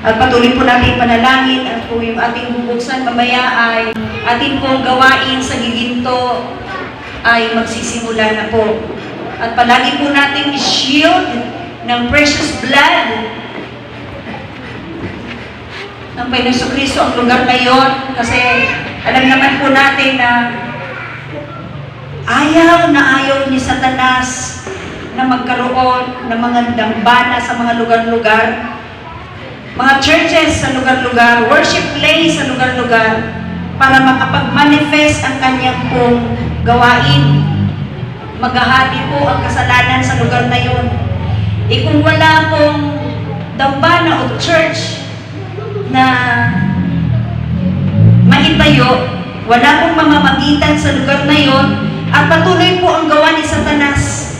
At patuloy po natin panalangin at po yung ating bubuksan mamaya ay ating pong gawain sa giginto ay magsisimula na po. At palagi po natin i-shield ng precious blood ng Panginoon Kristo ang lugar na yon, kasi alam naman po natin na ayaw ni Satanas na magkaroon ng mga dambana sa mga lugar-lugar, mga churches sa lugar-lugar, worship place sa lugar-lugar, para makapag-manifest ang kanyang pong gawain. Maghahati po ang kasalanan sa lugar na yun. Kung wala pong dambana o church na maitayo, wala pong mamamagitan sa lugar na yon, at patuloy po ang gawa ni Satanas,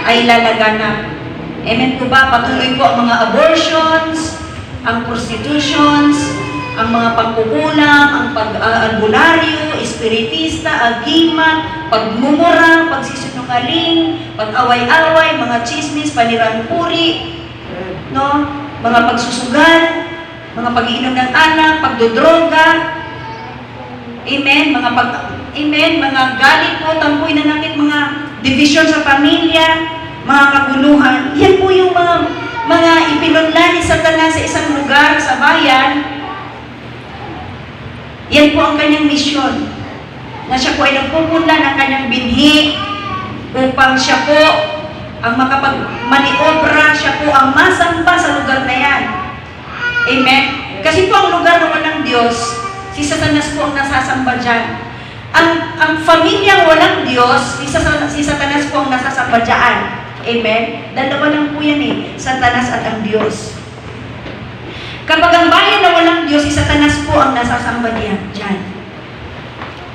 ay lalaganap. Amen po ba? Patuloy po ang mga abortions, ang prostitutions, ang mga pagkukulang, ang pag-albularyo, espiritista, agimat, pagmumura, pagsisinungaling, pag-away-away, mga chismis, panirang puri, no? Mga pagsusugal, mga pag-iinom ng alak, pagdodroga, amen, mga galit po, tampoy na nakit, mga division sa pamilya, mga kaguluhan. Yan po yung mga ipinunla ni Satanas sa isang lugar, sa bayan. Yan po ang kanyang misyon, na siya po ay nagpupunla ng kanyang binhi upang siya po ang makapag-maniobra, siya po ang masamba sa lugar na yan. Amen? Kasi po ang lugar na walang Diyos, si Satanas po ang nasasamba dyan. Ang pamilyang walang Diyos, si Satanas po ang nasasamba dyan. Amen? Dalawa lang po yan Satanas at ang Diyos. Kapag ang bayan na walang Diyos, si Satanas po ang nasasamba niya dyan.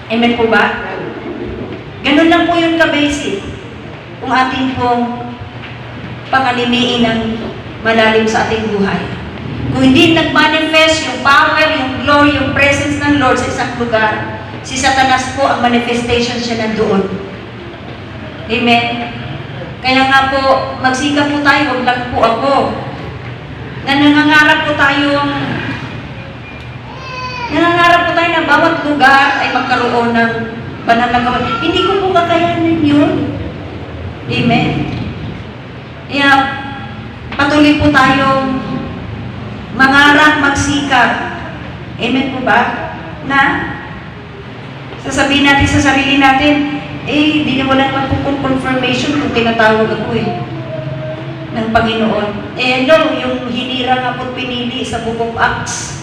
Amen po ba? Ganun lang po yung ka-basic. Kung ating pong pangalimiin ng malalim sa ating buhay. Kung hindi nag-manifest yung power, yung glory, yung presence ng Lord sa isang lugar, si Satanas po ang manifestation siya nandoon. Amen? Kaya nga po, magsikap po tayo, huwag lang po ako, na nangangarap po tayo na bawat lugar ay magkaroon ng banal na gawain. Hindi ko po kakayanin yun. Amen? Kaya, patuloy po tayong mangarap, magsikap. Amen po ba? Na sasabihin natin sa sarili natin, di na wala naman po confirmation kung tinatawag ako ng Panginoon. Yung hinira nga po pinili sa Book of Acts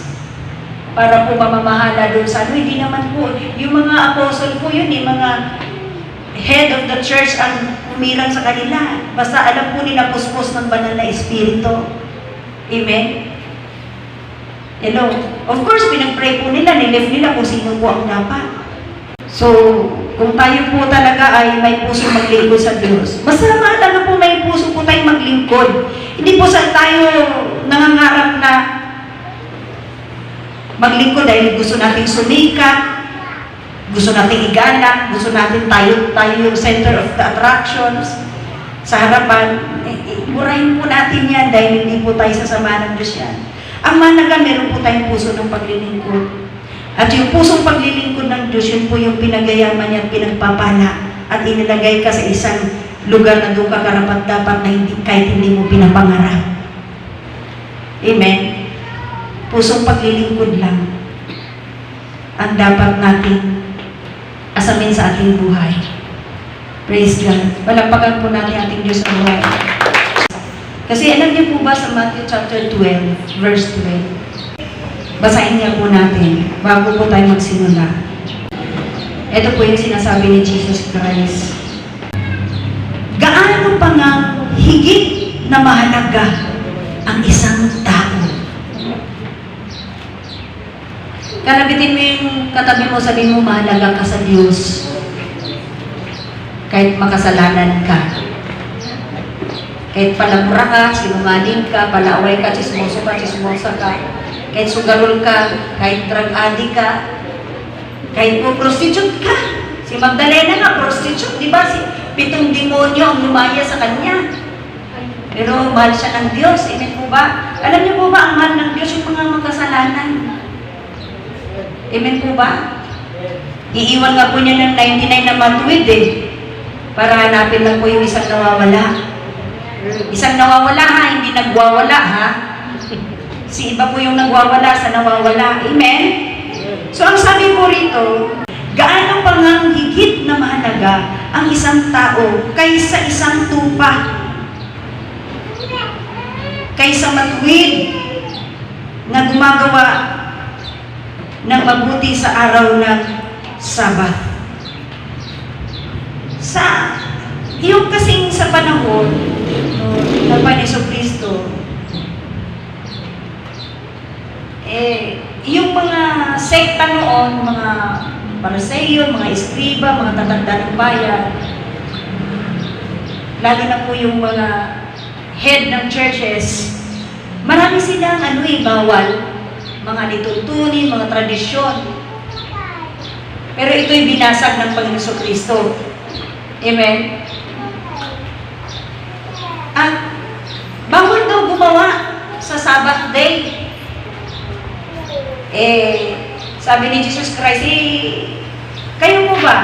para po mamamahala doon sa hindi naman po. Yung mga apostle po yun, mga head of the church ang umirang sa kanila. Basta alam po nila puspos ng banal na espiritu. Amen? Hello? Of course, pinag-pray po nila, nilif nila kung sino po ang dapat. So, kung tayo po talaga ay may puso maglingkod sa Diyos, basta mahalaga po may puso po tayong maglingkod. Hindi po sa tayo nangangarap na maglingkod dahil gusto nating sumikat, gusto nating igala, gusto natin tayo yung center of the attractions sa harapan. Burahin po natin yan dahil hindi po tayo sasama ng Diyos yan. Ang mahalaga, meron po tayong puso ng paglilingkod. At yung pusong paglilingkod ng Diyos, yun po yung pinagayaman niya at pinagpapala at inilagay ka sa isang lugar na doon ka karapat-dapat na kahit hindi mo pinapangarap. Amen? Pusong paglilingkod lang ang dapat natin asamin sa ating buhay. Praise God. Palapakan po natin ating Diyos sa buhay. Kasi alam niyo po ba sa Matthew chapter 12, verse 12, basahin niya po natin bago po tayo magsimula. Ito po yung sinasabi ni Jesus Christ. Gaano pa nga higit na mahalaga ang isang tao? Kalabitin mo yung katabi mo, sabihin mo, mahalaga ka sa Diyos. Kahit makasalanan ka. Kahit palabura ka, sinungaling ka, palaaway ka, chismosa ka. Kahit sugarol ka, kahit drug addict ka, kahit po prostitute ka. Si Magdalena nga, prostitute, di ba? 7 demonyo ang lumaya sa kanya. Pero mahal siya ng Diyos. Amen po ba? Alam niyo po ba, ang mahal ng Diyos, Amen po ba? Iiwan nga po niya ng 99 na matuwid para hanapin lang po yung isang nawawala. Isang nawawala ha, hindi nagwawala ha. Si iba po yung nagwawala sa nawawala. Amen? So ang sabi po rito, gaano pa ngang higit na mahalaga ang isang tao kaysa isang tupa, kaysa matuwid na gumagawa ng mabuti sa araw ng Sabat. Sa yung kasing sa panahon ng Panginoon Kristo, yung mga sekta noon, mga Pariseo, mga Eskriba, mga tatanda ng bayan, lalo na po yung mga head ng churches, marami silang bawal, mga lituntunin, mga tradisyon. Pero ito'y binasag ng Panginoon Kristo. Amen? At bawal daw gumawa sa Sabbath day. Sabi ni Jesus Christ, kayo mo ba,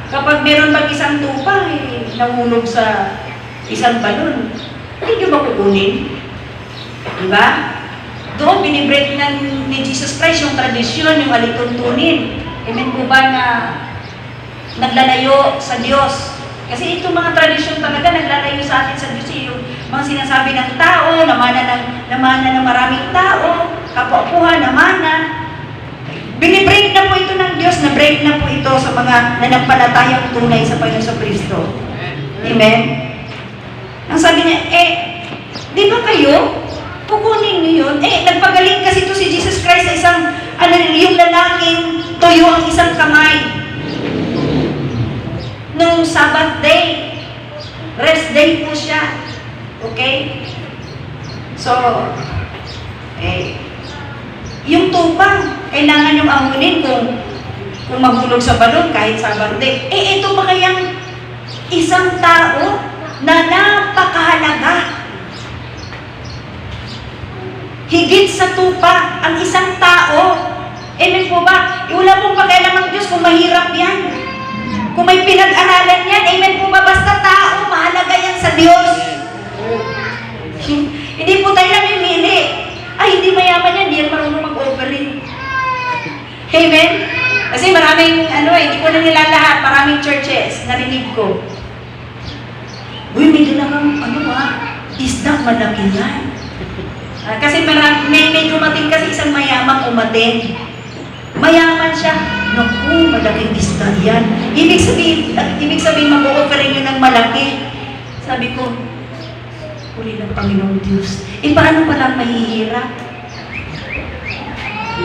kapag meron pag isang tupa, nahulog sa isang balon, hindi nyo ba kukunin? Diba? Doon, binibreak ni Jesus Christ yung tradisyon, yung alituntunin. Amen po ba na naglalayo sa Diyos? Kasi itong mga tradisyon talaga naglalayo sa atin sa Diyos. Yung mga sinasabi ng tao, namana ng maraming tao, kapwa-puha, namana. Binibreak na po ito ng Diyos, na-break na po ito sa mga nanampalatayang tunay sa Panginoon Kristo. Amen? Ang sabi niya, di ba kayo? Kukunin niyo yun. Nagpagaling kasi ito si Jesus Christ sa isang, yung lalaking tuyo ang isang kamay. Nung Sabbath day, rest day po siya. Okay? So, yung tupang, kailangan yung ahunin kung mahulog sa balon kahit Sabbath day. Ito pa kayang isang tao na napakahalaga. Higit sa tupa, ang isang tao. Amen po ba? Wala pong pakialam ng Diyos kung mahirap yan. Kung may pinag-aralan yan, amen po ba? Basta tao, mahalaga yan sa Diyos. Hindi po tayo namimili. Ay, hindi mayaman yan, hindi yan marunong mag-offering. Amen? Kasi maraming, hindi ko na nilalahat, maraming churches, narinig ko. Uy, may dinakang, isda, malaki yan. Kasi may dumating kasi isang mayamang umaten. Mayaman siya. Naku, malaking isda yan. Ibig sabihin mag-o-offering yun ng malaki. Sabi ko, uli ng Panginoon Diyos. Paano palang mahihirap?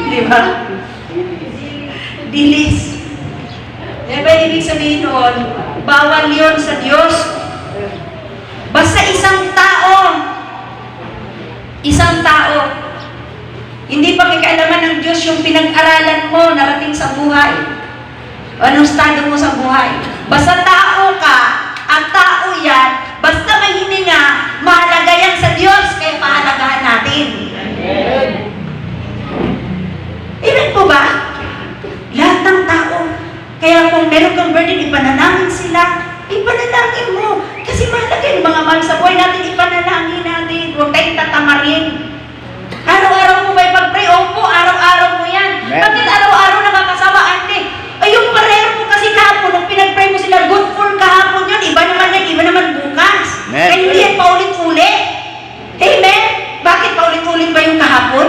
Di ba? Dilis. Diba ibig sabihin noon, bawal yun sa Diyos. Basta isang tao, hindi pa kikailaman ng Diyos yung pinag-aralan mo, narating sa buhay. O anong estado mo sa buhay. Basta tao ka, at tao yan, basta may hininga, mahalaga yan sa Diyos, kaya pahalagahan natin. Amen po ba? Lahat ng tao. Kaya kung meron kang burden, ipanalangin sila, ipanalangin mo. Kasi mahalaga yung mga mahal sa buhay natin, ipanalangin natin. Huwag tayong tatamarin. Araw-araw mo ba ipag-pray? Opo, araw-araw mo yan. Bakit araw-araw nakakasawa, ante? Yung prayer mo kasi kahapon, nung pinag-pray mo sila, good for kahapon yun. Iba naman yan, iba naman bukas. Kaya hindi yan paulit-ulit. Amen? Bakit paulit-ulit ba yung kahapon?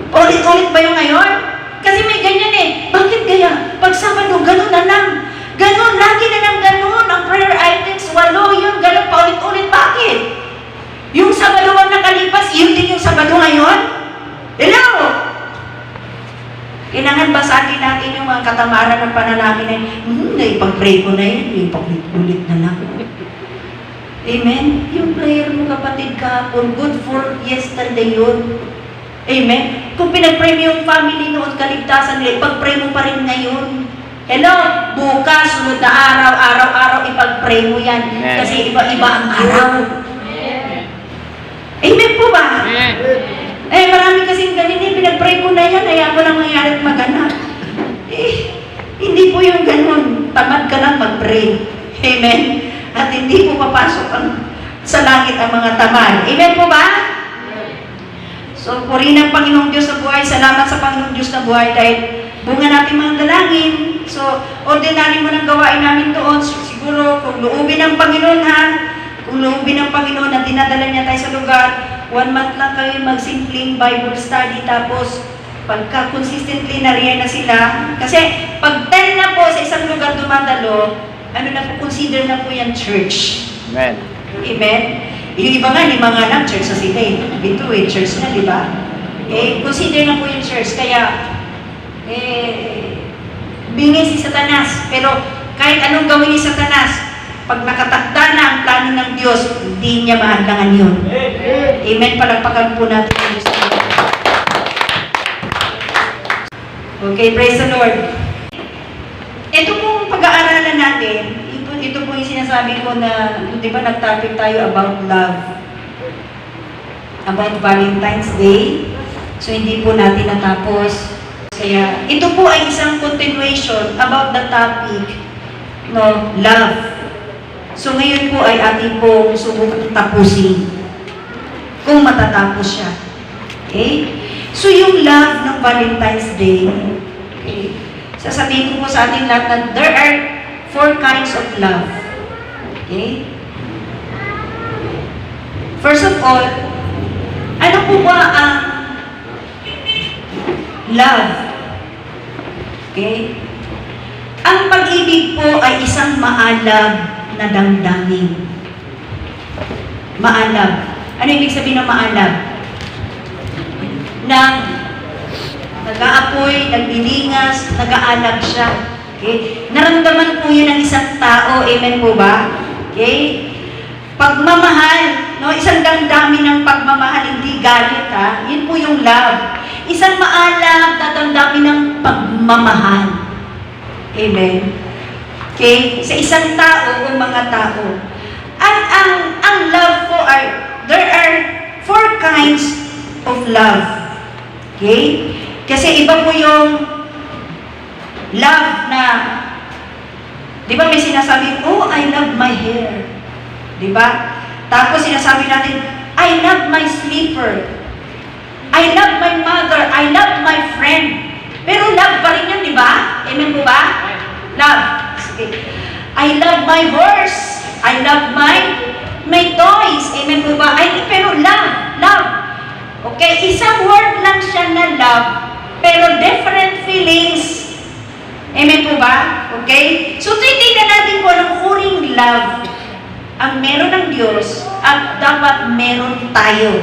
Paulit-ulit ba yung ngayon? Kasi may ganyan Bakit kaya? Pag Sabado, ganun na lang. Ganun, lagi na lang ganun. Ang prayer items, 8 yun, ganun paulit-ulit. Bakit? Yung Sabado ang nakalipas, yun din yung Sabado ngayon? Hello? Kailangan basahin natin yung mga katamaran ng panalangin na naipag-pray ko na yan, ipag-ulit na lang. Amen? Yung prayer mo kapatid kahapon, good for yesterday yun. Amen? Kung pinag-pray mo yung family noon, kaligtasan nila, ipag-pray mo pa rin ngayon. Hello? Bukas, sunod na araw, araw-araw, ipag-pray mo yan. Kasi iba-iba ang araw. Amen po ba? Marami kasing ganun pinag-pray ko na yan, ayaw ko lang mangyari at maganap. rin. Amen? At hindi po papasok sa langit ang mga tamad. Amen po ba? So, purihin ang Panginoong Diyos na buhay. Salamat sa Panginoong Diyos na buhay dahil bunga natin mga dalangin. So, ordinary mo ng gawain namin doon. Siguro, kung loobin ng Panginoon ha, kung loobin ng Panginoon na dinadala niya tayo sa lugar, 1 month lang kayo magsimpleng Bible study, tapos pagka consistently nariyan na sila. Kasi pag 10 na po sa isang lugar dumadalo, ano na po, consider na po yan church. Amen. Amen? Yung iba nga, 5 nga lang, church na sila eh. Bito eh, church na, di ba? Consider na po yung church. Kaya, bingis si Satanas. Pero kahit anong gawin ni Satanas, pag nakatakda na ang plano ng Diyos, hindi niya mahadlangan yun. Amen? Palagpakan po natin yung Diyos. Okay, praise the Lord. Ito pong pag-aaralan natin, ito po yung sinasabi ko na, di ba nag-topic tayo about love, about Valentine's Day. So, hindi po natin natapos. Kaya, ito po ay isang continuation about the topic, no, love. So, ngayon po ay ating pong subukang tapusin kung matatapos siya. Okay? So, yung love ng Valentine's Day, okay, sasabihin ko po sa ating lahat na there are 4 kinds of love. Okay? First of all, ano po ba ang love? Okay? Ang pag-ibig po ay isang maalab na damdamin. Maalab. Ano ibig sabihin ng maalab? Na nag-aapoy, naglilingas, nag-aalab siya. Okay? Naramdaman po yun ng isang tao. Amen po ba? Okay? Pagmamahal, no? Isang damdamin ng pagmamahal, hindi galit ha. Yun po yung love. Isang maalab na damdamin ng pagmamahal. Amen? Okay? Sa isang tao o mga tao. At ang love po ay, there are 4 kinds of love. Okay? Kasi iba po yung love na, di ba may sinasabi, oh, I love my hair. Di ba? Tapos sinasabi natin, I love my sleeper. I love my mother. I love my friend. Pero love pa rin yan, di ba? Amen po ba? Love. Okay. I love my horse. I love my toys. Amen po ba? Pero love. Okay, isang word lang siya na love, pero different feelings. Amen po ba? Okay? So, titignan natin kung anong uring love ang meron ng Diyos at dapat meron tayo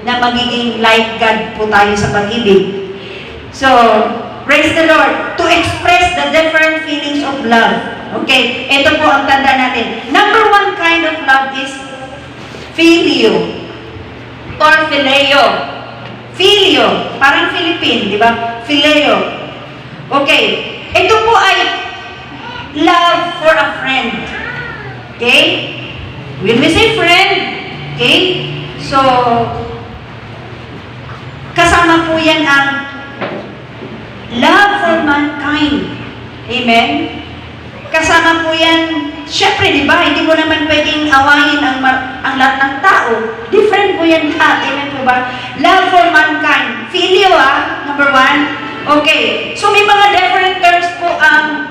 na magiging like God po tayo sa pag-ibig. So, praise the Lord. To express the different feelings of love. Okay? Ito po ang tanda natin. Number 1 kind of love is filio or phileo. Filio, parang Philippine, di ba? Phileo. Okay. Ito po ay love for a friend. Okay? When we say friend, okay? So, kasama po yan ang love for mankind. Amen? Kasama po yan, syempre, di ba? Hindi mo naman pwedeng awayin ang lahat ng tao. Different po yan lahat. Amen po ba? Love for mankind. Filio, number 1. Okay. So, may mga different terms po ang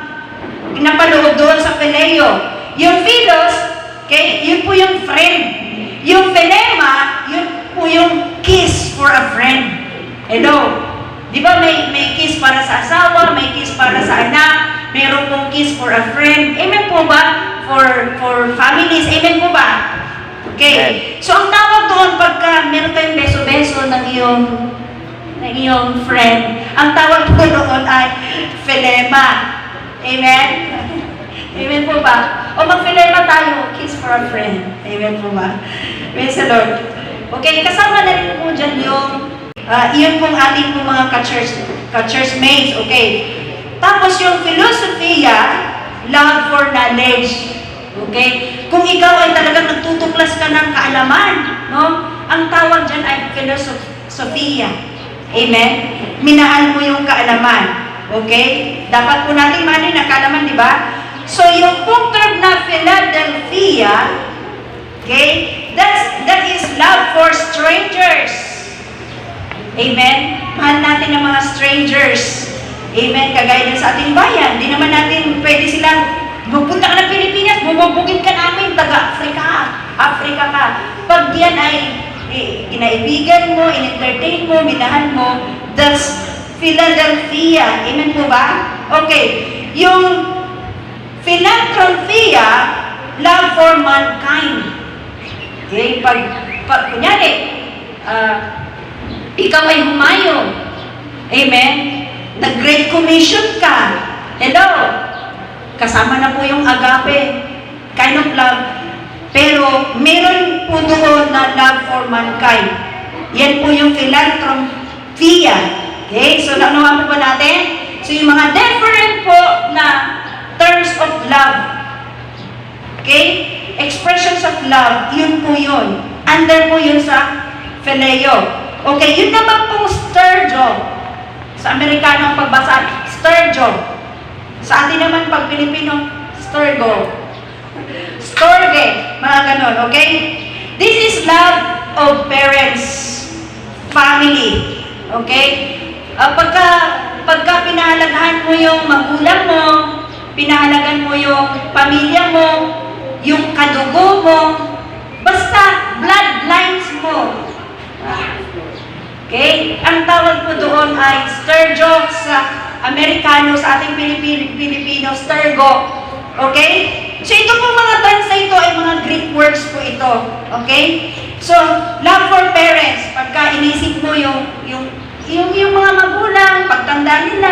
pinapaloob doon sa phileo. Yung philos, okay, yun po yung friend. Yung philema, yun po yung kiss for a friend. Hello? Di ba may kiss para sa asawa, may kiss para sa anak, mayroon pong kiss for a friend. Amen po ba? For families. Amen po ba? Okay. So, ang tawag doon pagka meron kayong beso-beso ng iyong friend, ang tawag po doon ay philema. Amen? Amen po ba? O mag-philema tayo, kiss for a friend. Amen po ba? Praise the Lord. Okay, kasama na rin po dyan yung iyon pong ating po mga ka-church mates. Okay. Tapos yung philosophia, love for knowledge. Okay? Kung ikaw ay talagang nagtutuklas ka ng kaalaman, no? Ang tawag dyan ay philosophia. Amen? Minahal mo yung kaalaman. Okay? Dapat po natin mahalin ang kaalaman, di ba? So, yung pong term na Philadelphia, okay, that is love for strangers. Amen? Mahal natin ang mga strangers. Amen? Kagaya din sa ating bayan. Hindi naman natin pwede silang, magpunta ka ng Pilipinas, bumabugin ka namin, Africa ka. Pag yan ay kinaibigan mo, in-entertain mo, minahan mo, that's Philadelphia. Amen po ba? Okay. Yung Philanthropia, love for mankind. Okay? Pag kunyari, ikaw ay humayo. Amen? Nag-Great Commission ka. Hello? Kasama na po yung agape. Kind of love. Pero, meron po doon na love for mankind. Yan po yung Philanthropia. Okay? So, nakuha po ba natin? So, yung mga different po na terms of love. Okay? Expressions of love, yun po yun. Under po yun sa phileo. Okay, yun naman po sterjo. Sa Amerikano ang pagbasa, sterjo. Sa atin naman pag Pilipino, stergo. Storge, mga ganon, okay? This is love of parents, family. Okay? Pagka pinahalagahan mo yung magulang mo, pinahalagan mo yung pamilya mo, yung kadugo mo, basta bloodlines mo. Okay? Ang tawag po doon ay sterjo sa Amerikano, sa ating Pilipino, stergo. Okay? So ito pong mga terms na ito ay mga Greek words po ito. Okay? So, love for parents. Pagka inisip mo yung mga magulang, pagtanda nila,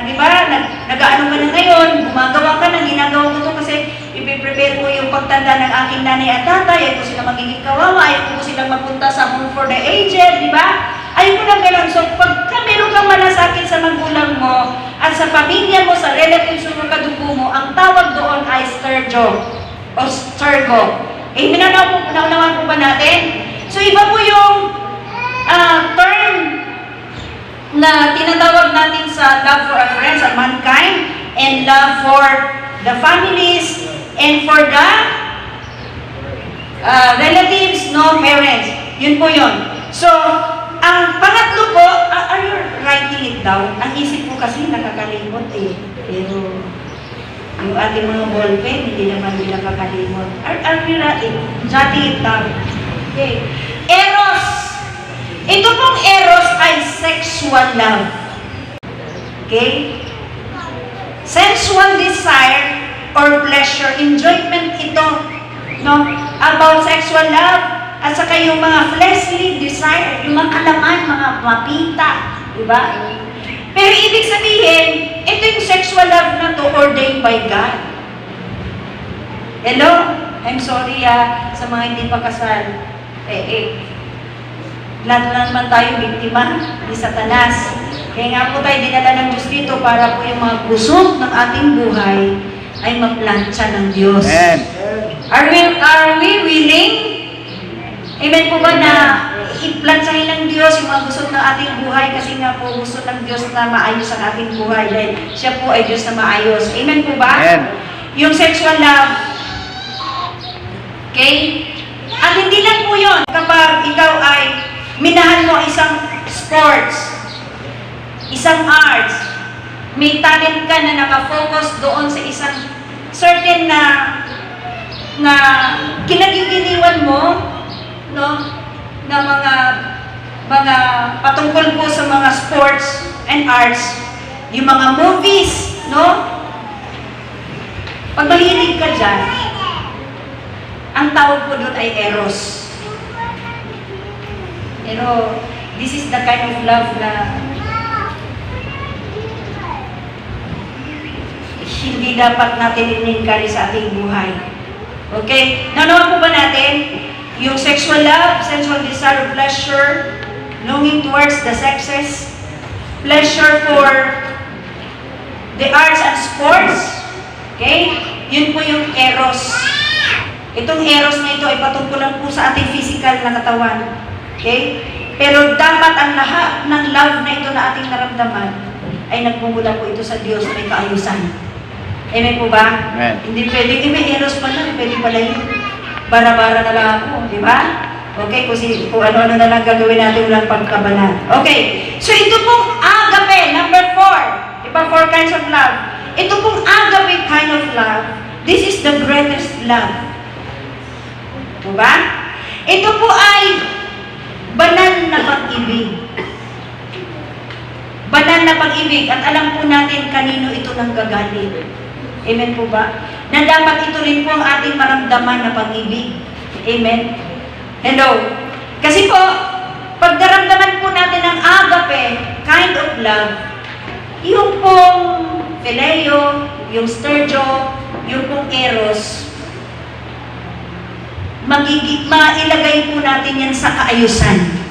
di ba? Nag-aano ka na ngayon, gumagawa ka na, ginagawa ko ito kasi ipiprepare ko yung pagtanda ng aking nanay at tatay, ayaw ko sila magiging kawawa, ayaw ko silang mapunta sa home for the aged, di ba? Ayaw ko lang gano'n. So, pagka meron kang malasakit sa magulang mo at sa pamilya mo, sa relatives mo, kadugo mo, ang tawag doon ay sterjo o stergo. Eh, minanawan po ba natin? So, iba po yung term na tinatawag natin sa love for a friends and mankind and love for the families and for the relatives, no, parents. Yun po yun. So, ang pangatlo po, are you writing it down? Ang isip ko kasi nakakalimot eh. Pero yung ating mga ballpen, hindi naman nila nakakalimot. Are you jotting it down? Okay. Eros. Ito pong eros ay sexual love. Okay? Sensual desire or pleasure, enjoyment ito, no? About sexual love, at saka yung mga fleshly desire, yung mga kalaman, mga mapita, di ba? Pero ibig sabihin, ito yung sexual love na to ordained by God. Hello? I'm sorry sa mga hindi pa kasal. Lahat na naman tayo biktima ni Satanas. Kaya nga po tayo dinala ng Diyos dito para po yung mga kusog ng ating buhay ay maplantsa ng Diyos. Amen. Are we willing? Amen po ba na i-plantsahin ng Diyos yung mga gusot ng ating buhay kasi nga po gusto ng Diyos na maayos ang ating buhay dahil siya po ay Diyos na maayos. Amen po ba? Amen. Yung sexual love. Okay? At hindi lang po yun kapag ikaw ay minahan mo isang sports, isang arts, may talent ka na nakafocus doon sa isang certain na kinagigiliwan mo, no, na mga patungkol po sa mga sports and arts, yung mga movies, no? Pag mahilig ka dyan, ang tawag po doon ay eros. Pero, this is the kind of love na hindi dapat natin in-encourage sa ating buhay. Okay? Nanawa po ba natin? Yung sexual love, sensual desire, pleasure, longing towards the sexes, pleasure for the arts and sports. Okay? Yun po yung eros. Itong eros na ito ay patungkol lang po sa ating physical na katawan. Okay? Pero dapat ang lahat ng love na ito na ating naramdaman ay nagmumula po ito sa Diyos na may kaayusan. Amen po ba? Amen. Hindi pwede, may eros pa lang, pwede pala yun. Bara-bara na lang ako, di ba? Okay, kung ano-ano na lang gagawin natin walang pagkabalan. Okay, so ito pong agape, number 4. Di ba, 4 kinds of love. Ito pong agape kind of love, this is the greatest love. Diba? Ito po ay banal na pag-ibig. Banal na pag-ibig. At alam po natin kanino ito nanggagaling. Amen po ba? Na dapat ito rin po ang ating maramdaman na pag-ibig. Amen? Hello? Kasi po, pag naramdaman po natin ang agape, kind of love, yung pong phileo, yung stergio, yung pong eros, mailagay po natin yan sa kaayusan.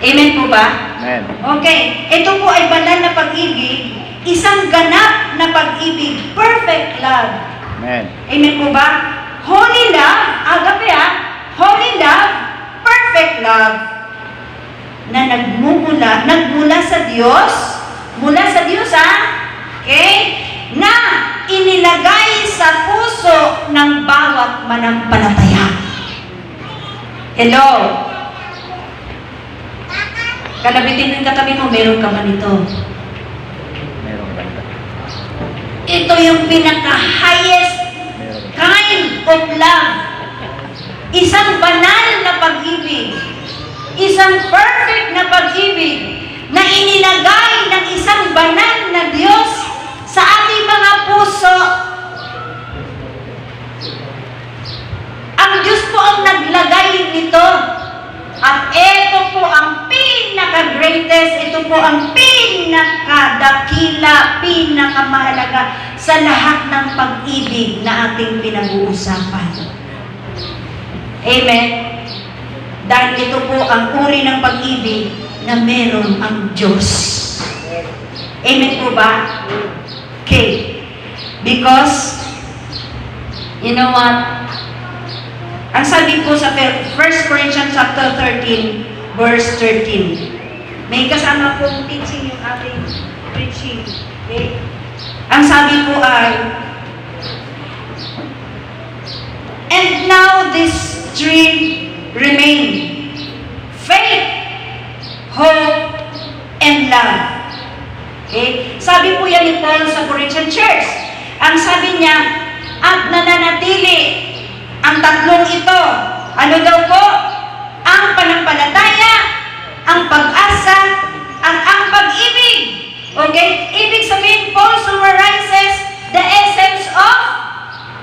Amen po ba? Amen. Okay. Ito po ay banal na pag-ibig, isang ganap na pag-ibig, perfect love. Amen. Amen po ba? Holy love, agape holy love, perfect love, na nagmula sa Diyos, okay? Na inilagay sa puso ng bawat manampalataya. Hello? Kalabitin mo yung katabi mo, meron ka ba nito? Meron ganda. Ito yung pinaka-highest kind of love. Isang banal na pag-ibig. Isang perfect na pag-ibig na inilagay ng isang banal na Diyos sa ating mga puso. Ang Diyos po ang naglagay nito. At ito po ang pinaka-greatest, ito po ang pinaka-dakila, pinaka-mahalaga sa lahat ng pag-ibig na ating pinag-uusapan. Amen? Dahil ito po ang uri ng pag-ibig na meron ang Diyos. Amen po ba? Okay. Because, you know what? Ang sabi po sa 1 Corinthians chapter 13, verse 13. May kasama pong teaching yung ating preaching. Okay? Ang sabi po ay, and now these three remain. Faith, hope, and love. Okay? Sabi po yan ni Paul sa Corinthian Church. Ang sabi niya, at nananatili ang tatlong ito. Ano daw po? Ang panampalataya, ang pag-asa, at ang pag-ibig. Okay? Ibig sabihin, Paul summarizes the essence of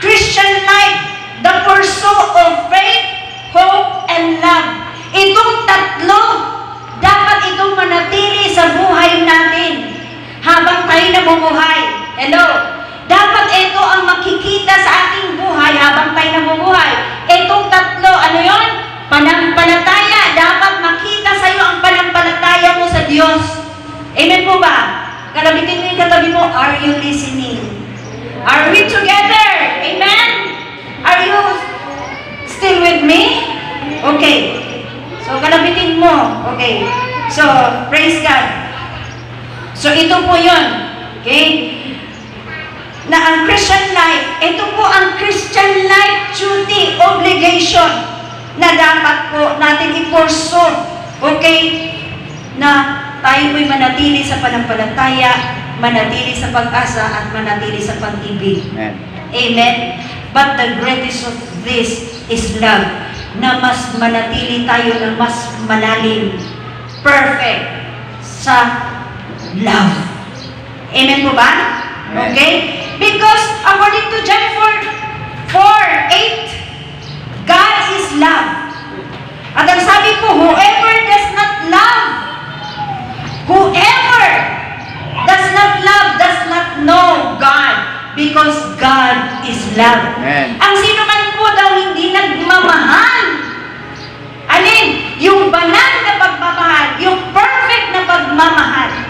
Christian life, the pursuit of faith, hope, and love. Itong tatlo, dapat itong manatili sa buhay natin habang tayo namumuhay. Hello? Dapat ito ang makikita sa ating buhay habang tayo namumuhay. Itong tatlo, ano yon? Panampalataya. Dapat makita sa iyo ang panampalataya mo sa Diyos. Amen po ba? Kalabitin mo yung katabi mo, are you listening? Are we together? Amen? Are you still with me? Okay. So, kalabitin mo. Okay. So, praise God. So, ito po yun. Okay? Na ang Christian life, ito po ang Christian life duty, obligation, na dapat po natin i-pursue. Okay? Na tayo po'y manatili sa panampalataya, manatili sa pag-asa, at manatili sa pag-ibig. Amen. Amen? But the greatest of this is love, na mas manatili tayo ng mas malalim, perfect, sa love. Amen po ba? Amen. Okay? Because according to John 4:8, God is love. At ang sabi po, whoever does not love does not know God, because God is love. Amen. Ang sino man po daw hindi nagmamahal, alin? Yung banal na pagmamahal, yung perfect na pagmamahal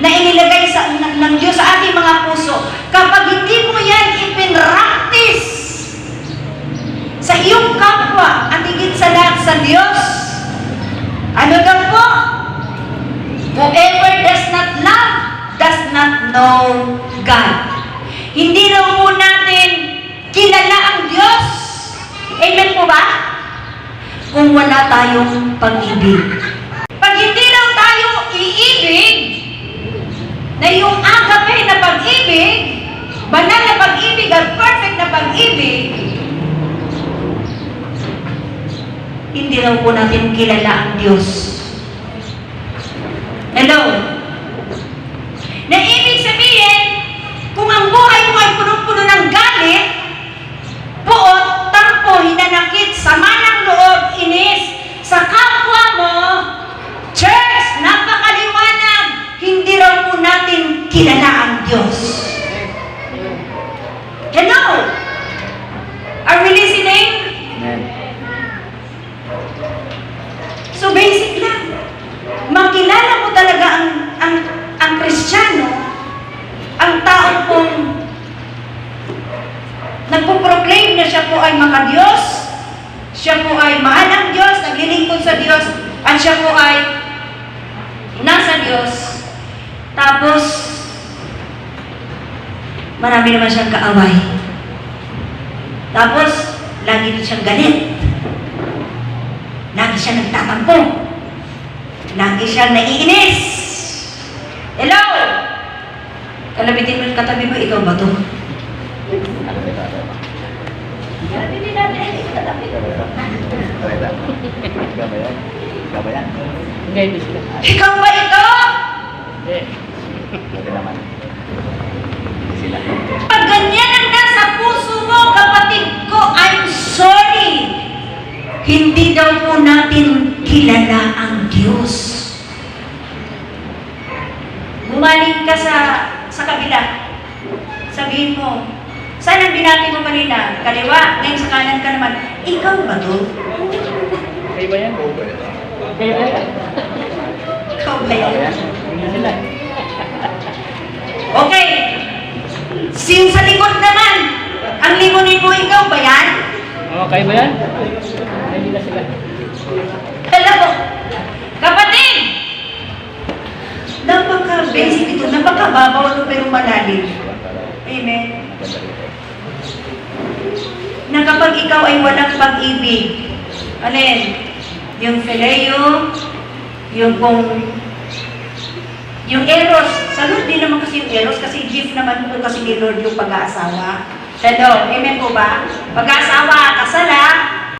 na inilagay ng Diyos sa ating mga puso, kapag hindi mo yan ipinractice sa iyong kapwa at higit sa lahat sa Diyos, ano daw po? Whoever does not love does not know God. Hindi daw po natin kilala ang Diyos. Amen po ba? Kung wala tayong pag-ibig. Pag hindi daw tayo iibig, na yung agape na pag-ibig, banal na pag-ibig at perfect na pag-ibig, hindi daw po natin kilala ang Diyos. Hello? Na ibig sabihin, kung ang buhay mo ay punong-puno ng galit, puot, tampo, hinanakit, sama ng loob, inis, sa kapwa mo, church, napakaliwanag, hindi raw po natin kilala ang Diyos. Hello? Are we listening? Amen. So basic lang. Makilala mo talaga ang Kristiyano, ang tao pong nagpo-proclaim na siya po ay makadiyos, siya po ay mahal ng Diyos, naglilingkod sa Diyos, at siya po ay nasa Diyos. Tapos, marami naman siyang kaaway. Tapos, lagi din siyang galit. Lagi siya nagtatampo. Lagi siyang naiinis. Hello? Kalabitin mo yung katabi mo, ikaw ba to? Kalabitin natin, katabi ko. Ikaw ba yan? Ikaw ba yan? Ikaw ba ito? Ito naman. Hindi sila. Pag ganyan ang nasa puso mo, kapatid ko, I'm sorry. Hindi daw po natin kilala ang Diyos. Bumalik ka sa kabila. Sabihin mo, saan ang binati mo kanina? Kaliwa, ngayon sa kanan ka naman. Ikaw ba to? Kayo ba yan? Kayo ba yan? Ikaw ba yan? Hindi sila. Okay. Yung sa likod naman, ang limunin mo, ikaw ba yan? Oo, kayo ba yan? Hindi na sila. Alam mo, kapatid, napaka-basic ito, napaka-babaw ito pero malalim. Amen. Na kapag ikaw ay walang pag-ibig, alin? Yung phileo, yung eros, salud din naman kasi yung eros, kasi gift naman po kasi ni Lord yung pag-aasawa. Hello, amen po ba? Pag-aasawa, kasala,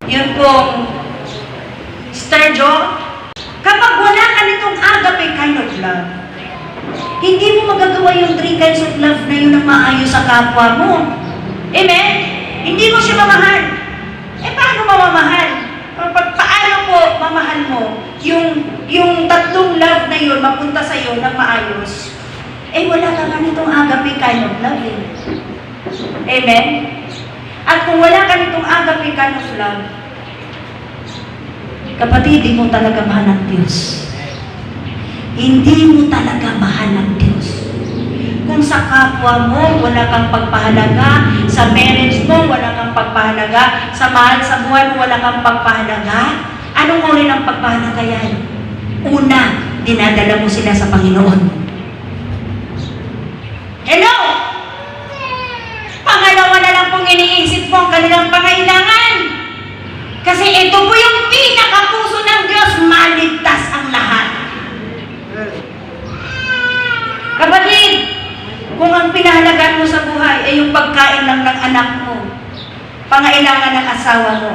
yun pong sturgeon. Kapag wala ka nitong agape kind of love, hindi mo magagawa yung 3 kinds of love na yun ang maayos sa kapwa mo. Amen? Hindi mo siya mamahal. Paano mamamahal? Paano po mamahal mo yung tatlong love na yun mapunta sa iyo ng maayos? Wala ka nga nitong agape kind of love. Amen? At kung wala ka nitong agape kind of love, kapatid, hindi mo talaga mahal ang Diyos. Hindi mo talaga mahal ang Diyos. Kung sa kapwa mo, wala kang pagpahalaga, sa marriage mo, wala kang pagpahalaga, sa mahal sa buhay mo, wala kang pagpahalaga, anong uri ng pagpahalaga yan? Una, dinadala mo sila sa Panginoon. Hello? Pangalawa na lang pong iniisip mo ang kanilang pangailangan. Kasi ito po yung pinakapuso ng Diyos, maligtas ang lahat. Kapatid, kung ang pinahalagaan mo sa buhay ay yung pagkain lang ng anak mo, pangailangan ng asawa mo,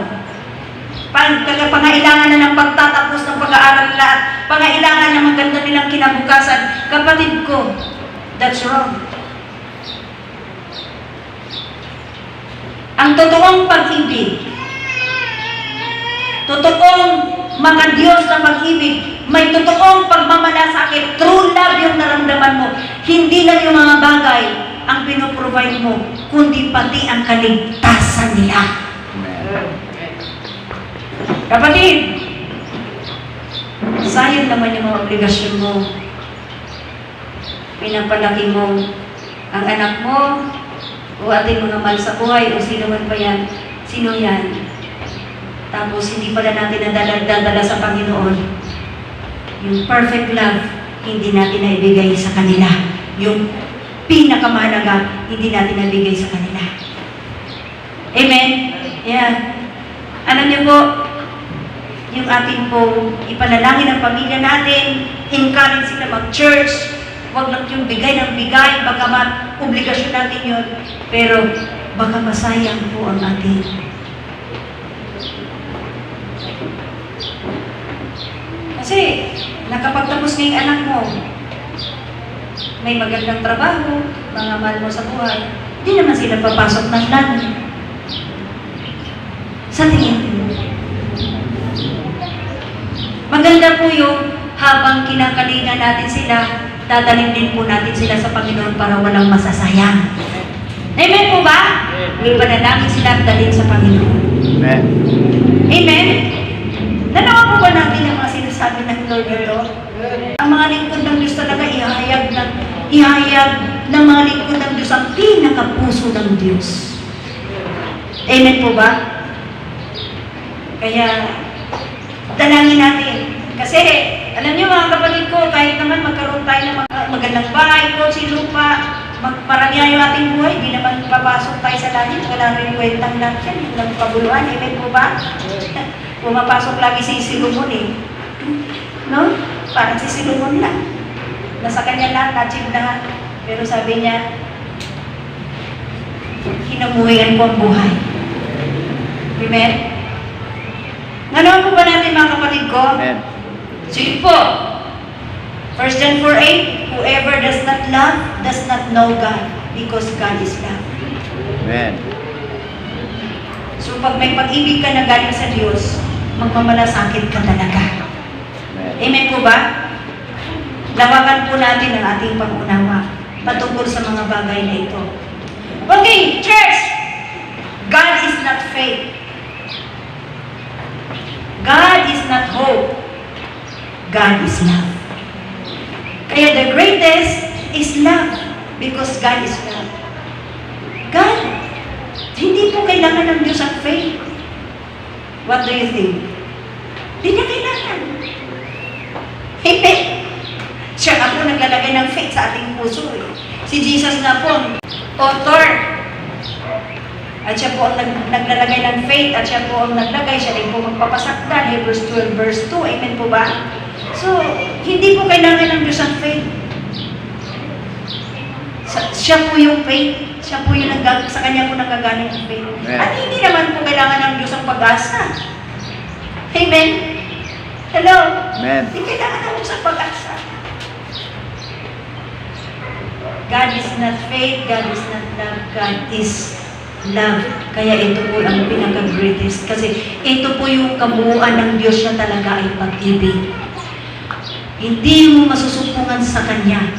pangailangan na ng pagtatapos ng pag-aaral lahat, pangailangan ng maganda nilang kinabukasan, kapatid ko, that's wrong. Ang totoong pag-ibig, totoong makadiyos na pag-ibig, may totoong pagmamalasakit, true love yung naramdaman mo. Hindi lang yung mga bagay ang pinoprovide mo, kundi pati ang kaligtasan nila. Amen. Kapatid, sayang naman yung mga obligasyon mo. Pinapalaki mo ang anak mo, o ating mga mahal sa buhay, o sino man pa yan, sino yan. Tapos hindi pala natin nadala sa Panginoon. Yung perfect love, hindi natin naibigay sa kanila. Yung pinakamahalaga, hindi natin nabigay sa kanila. Amen? Yeah. Alam niyo po, yung ating po ipanalangin ang pamilya natin, encourage sila mag-church, huwag lang yung bigay ng bigay, bagamat obligasyon natin yun, pero baka masayang po ang ating. Kasi, nakapagtapos na yung anak mo, may magandang trabaho, mga mahal mo sa buhay, hindi naman sila papasok ng langit. Sa tingin mo, maganda po yung habang kinakalinga natin sila, dadalhin din po natin sila sa Panginoon para walang masasayang. Amen po ba? Ipanalangin sila at dalhin sa Panginoon. Amen. Amen? Nanawa po ba natin ang mga sinasabi ng Lord ito? Ang mga lingkod ng Diyos talaga ihayag ng mga lingkod ng Diyos ang pinakapuso ng Diyos. Amen po ba? Kaya, dalangin natin. Kasi, alam niyo mga kapatid ko, kahit naman magkaroon tayo ng magandang bahay, kotse, lupa, marami yung ating buhay, di naman papasok tayo sa langit, wala rin kwentang lang yan, yung nagpabuluhan. Amen po ba? Pumapasok lagi si Solomon eh. No? Parang si Solomon lang. Nasa kanya lahat, na-achieve lahat. Pero sabi niya, kinabuhayan ko ang buhay. Amen? Nanoon po ba natin mga kapatid ko? Amen. Sige po. 1 John 4:8, whoever does not love does not know God, because God is love. Amen. So pag may pag-ibig ka na galing sa Diyos, magmamalasakit ka talaga. Amen po ba? Lawakan po natin ang ating pag-unawa patungkol sa mga bagay na ito. Okay, church! God is not faith. God is not hope. God is love. Kaya the greatest is love because God is love. God, hindi po kailangan ng Diyos ang faith. What do you think? Hindi niya kailangan. Amen. Siya nga po naglalagay ng faith sa ating puso. Eh. Si Jesus nga po, author. At siya po ang naglalagay ng faith at siya po ang naglagay. Siya rin po magpapasakdan. Hebrews 12 verse 2. Amen po ba? So, hindi po kailangan ng Diyos ang faith. Siya po yung faith. Siya po yung sa kanya po nagagaling ang faith. Amen. At hindi naman po kailangan ng Diyos ang pag-asa. Amen? Hello? Amen. Hindi kailangan ng Diyos ang pag-asa. God is not faith, God is not love, God is love. Kaya ito po ang pinaka-greatest. Kasi ito po yung kabuuan ng Diyos na talaga ay pag-ibig. Hindi mo masusupungan sa Kanya.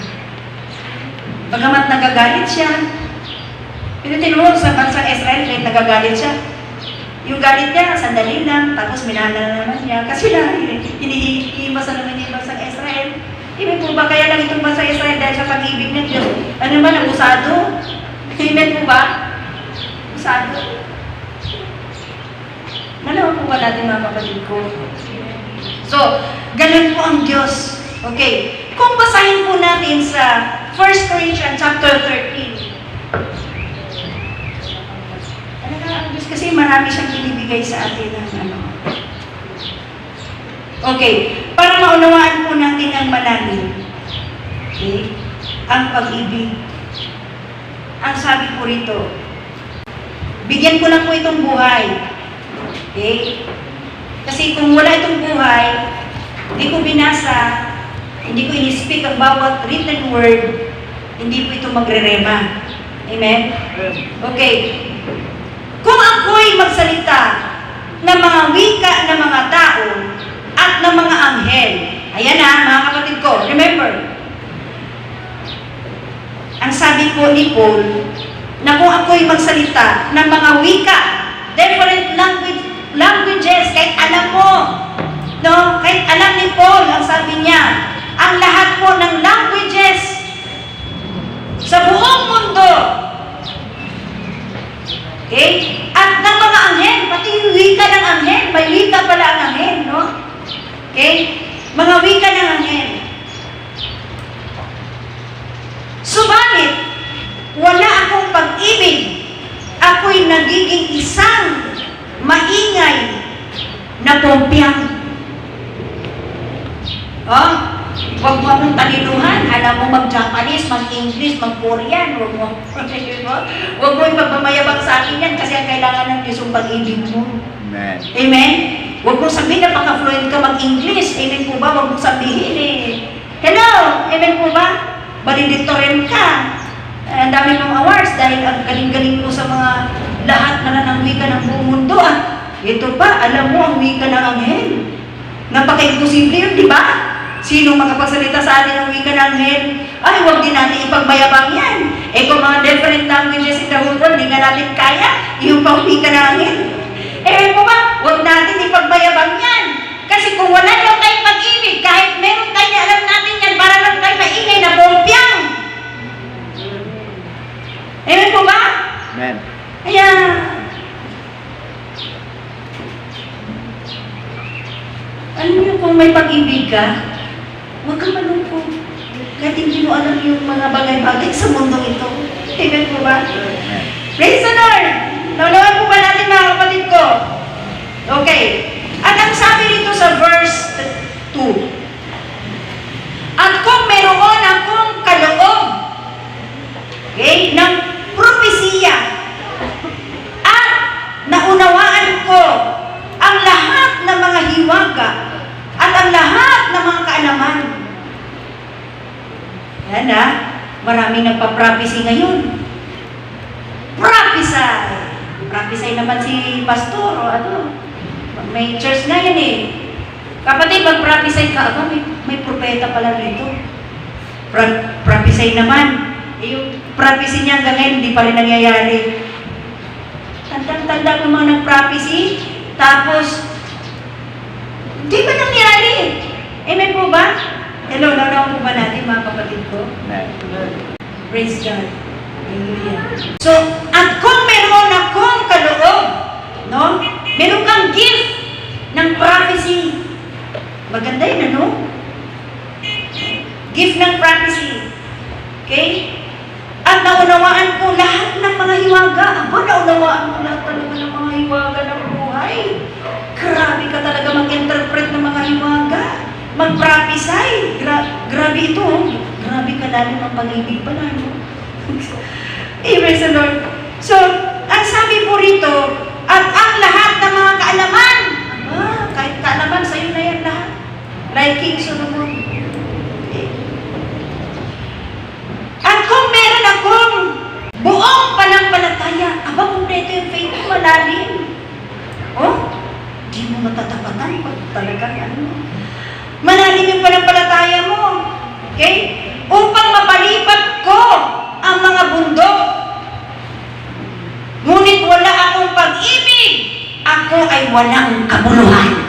Bagamat nagagalit siya, pinutin mo sa bansang Israel, kahit nagagalit siya, yung galit niya, sandali lang, tapos minahal na naman niya, kasi lang, hinihimasa naman niya yung bansang Israel. Ibig po ba, kaya lang itong bansang Israel dahil sa pag-ibig ng Diyos, ano ba, nabusado? Amen po ba? Busado? Nalaman po ba natin mga kapatid ko? So, ganun po ang Diyos. Okay. Kung basahin po natin sa 1 Corinthians chapter 13. Talaga ang Diyos kasi marami siyang binibigay sa atin ng ano. Okay. Para maunawaan po natin ang malalim. Okay. Ang pag-ibig. Ang sabi po rito, bigyan ko lang po itong buhay. Okay. Kasi kung wala itong buhay, hindi ko binasa, hindi ko in-speak ang bawat written word, hindi po ito magre-rema. Amen? Okay. Kung ako'y magsalita ng mga wika ng mga tao at ng mga anghel, ayan na, mga kapatid ko, remember, ang sabi po ni Paul, na kung ako'y magsalita ng mga wika, different languages, kahit alam mo, no? Kahit alam ni Paul, ang sabi niya, ang lahat po ng languages sa buong mundo, okay? At ng mga anghel, pati yung wika ng anghel, may wika pala ang anghel, no? Okay? Mga wika ng anghel. Subalit, nagiging isang maingay na pompiang. Oh, huwag mo akong taliluhan. Alam mo mag-Japanese, mag-English, mag-Korean. Huwag mo. Huwag mo ipagmamayabang sa akin yan kasi ang kailangan ng Diyos yung pag-ibig mo. Amen. Amen? Huwag mong sabihin na pagka-fluent ka mag-English. Amen po ba? Huwag mong sabihin eh. Hello! Amen po ba? Valedictorian ka. Ang dami mong awards dahil ang galing-galing mo sa mga lahat na nanangwika ng buong mundo. At ito pa, alam mo ang wika ng anghel. Napaka-imposible yun, di ba? Sino makapagsalita sa atin ng wika ng anghel? Ay, huwag din natin ipagmayabang yan. Eh kung mga different languages in the whole world, hindi nga natin kaya, yung pang wika ng anghel. Eh po ba, huwag natin ipagmayabang yan. Kasi kung wala daw tayong pag-ibig, kahit meron tayo na alam natin yan, para lang tayo maingay na pompiang. Amen po ba? Amen. Kaya, alam niyo kung may pag-ibig ka, huwag ka malungkot. Kahit hindi mo alam yung mga bagay-bagay sa mundong ito. Amen po ba? Amen. Praise the Lord! Naunawan po ba natin mga kapatid ko? Okay. At ang sabi rito sa verse 2, at kung meron akong kaloob, okay, ng propesiya, at naunawaan ko ang lahat ng mga hiwaga at ang lahat ng mga kaalaman. Yan ha, maraming nagpa-prophecy ngayon. Prophesy! Prophesy naman si pastor o ano. May church na yan eh. Kapatid, mag-prophesy ka, may propeta pala rito. Prophesy naman. Eh, yung prophecy niya hanggang ngayon, hindi pa rin nangyayari. Tandang-tanda ko mga nag-prophecy, tapos, hindi ba nangyari? Amen po ba? Hello, nanaw po ba natin mga kapatid ko? Amen. Praise God. Hallelujah. So, at kung meron akong kaloob, no? Meron kang gift ng prophecy. Maganda yun, ano? Gift ng prophecy. Okay? At naunawaan ko lahat ng mga hiwaga. Aba, naunawaan ko lahat talaga ng mga hiwaga ng buhay. Grabe ka talaga mag-interpret ng mga hiwaga. Mag-prophesy. Grabe ito. Grabe ka lalim ang pag-ibig pala, no? Praise the Lord. So, ang sabi po rito, at ang lahat ng mga kaalaman. Aba, kahit kaalaman, sa'yo na yan lahat. Like King Solomon. Okay. At kung meron akong buong panampalataya, aba, kumpleto yung faith mo, malalim. Oh, di mo matatapatan pag talagang ano. Malalim yung panampalataya mo. Okay? Upang mapalipat ko ang mga bundok. Ngunit wala akong pag-ibig. Ako ay walang kabuluhan.